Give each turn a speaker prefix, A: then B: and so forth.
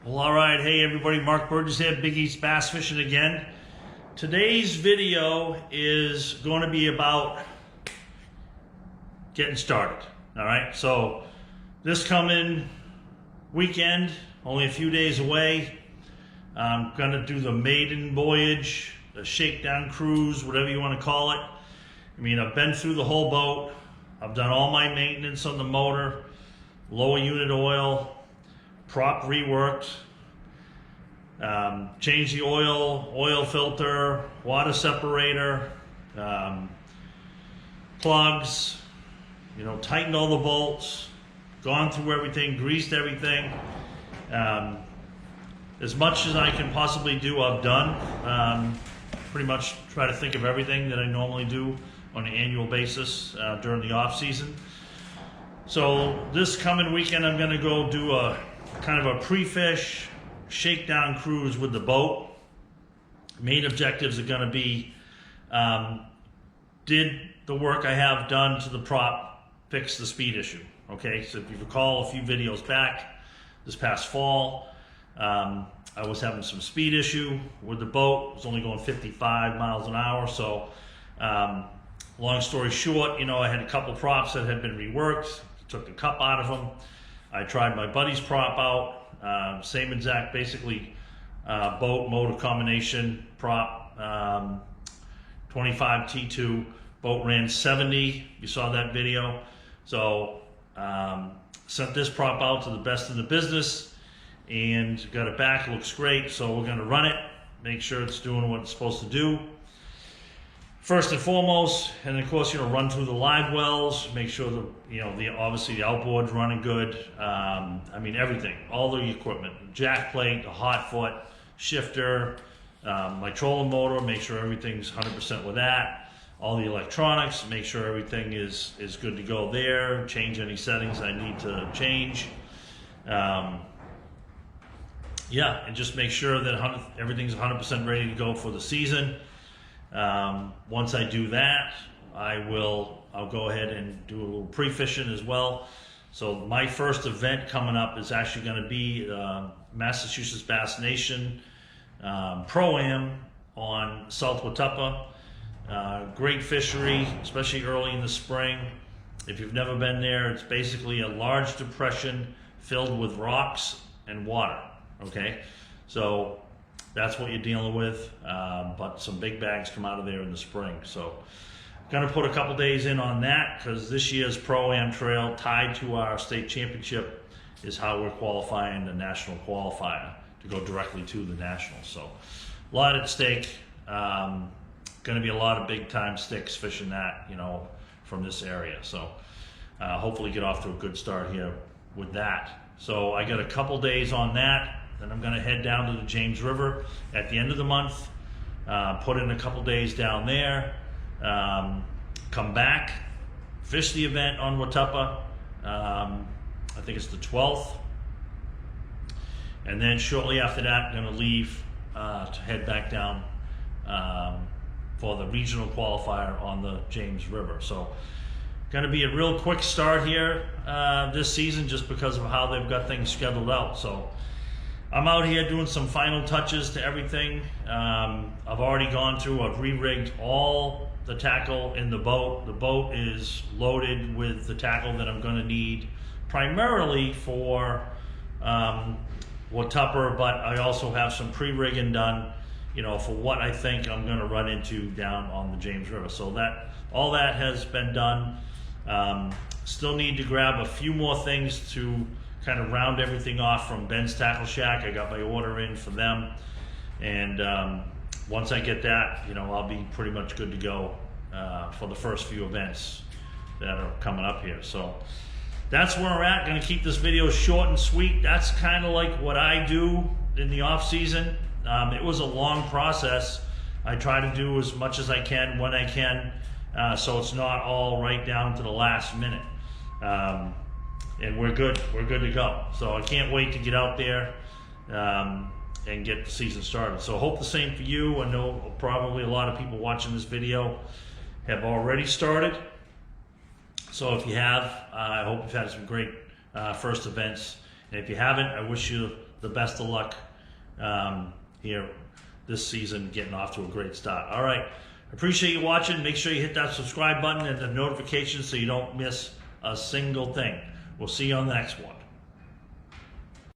A: Well, all right. Hey, everybody. Mark Burgess here, Big East Bass Fishing again. Today's video is going to be about getting started. All right. So this coming weekend, only a few days away, I'm going to do the maiden voyage, the shakedown cruise, whatever you want to call it. I mean, I've been through the whole boat. I've done all my maintenance on the motor, lower unit oil, prop reworked, changed the oil filter, water separator, plugs, tightened all the bolts, gone through everything, greased everything. As much as I can possibly do, I've done. Pretty much try to think of everything that I normally do on an annual basis during the off season. So this coming weekend, I'm going to go do a kind of a pre-fish shakedown cruise with the boat. Main objectives are going to be, did the work I have done to the prop fix the speed issue? Okay, so if you recall a few videos back, this past fall, I was having some speed issue with the boat. It was only going 55 miles an hour. So long story short, I had a couple props that had been reworked, took the cup out of them. I tried my buddy's prop out, same exact, basically boat motor combination prop, 25 T2, boat ran 70, you saw that video. So sent this prop out to the best in the business and got it back, looks great. So we're gonna run it, make sure it's doing what it's supposed to do. First and foremost, and of course, run through the live wells, make sure obviously the outboard's running good. I mean, everything, all the equipment, jack plate, the hot foot, shifter, my trolling motor, make sure everything's 100% with that. All the electronics, make sure everything is good to go there. Change any settings I need to change. Yeah, and just make sure that everything's 100% ready to go for the season. Once I do that, I'll go ahead and do a little pre-fishing as well. So my first event coming up is actually going to be Massachusetts Bass Nation Pro-Am on South Watuppa. Great fishery, especially early in the spring. If you've never been there, it's basically a large depression filled with rocks and water. Okay, so that's what you're dealing with, but some big bags come out of there in the spring. So going to put a couple days in on that because this year's Pro-Am Trail tied to our state championship is how we're qualifying the national qualifier to go directly to the nationals. So a lot at stake. Going to be a lot of big time sticks fishing that, from this area. So hopefully get off to a good start here with that. So I got a couple days on that. Then I'm going to head down to the James River at the end of the month, put in a couple days down there, come back, fish the event on Watuppa. I think it's the 12th. And then shortly after that, I'm going to leave to head back down for the regional qualifier on the James River. So going to be a real quick start here this season just because of how they've got things scheduled out. So I'm out here doing some final touches to everything. I've already gone through, I've re-rigged all the tackle in the boat. The boat is loaded with the tackle that I'm gonna need primarily for Watuppa, but I also have some pre-rigging done, for what I think I'm gonna run into down on the James River. So all that has been done. Still need to grab a few more things to kind of round everything off from Ben's Tackle Shack. I got my order in for them, and once I get that, I'll be pretty much good to go for the first few events that are coming up here. So that's where we're at. Going to keep this video short and sweet. That's kind of like what I do in the off season. It was a long process. I try to do as much as I can when I can, so it's not all right down to the last minute. And we're good to go. So I can't wait to get out there and get the season started. So I hope the same for you. I know probably a lot of people watching this video have already started. So if you have, I hope you've had some great first events. And if you haven't, I wish you the best of luck here this season, getting off to a great start. All right, appreciate you watching. Make sure you hit that subscribe button and the notifications so you don't miss a single thing. We'll see you on the next one.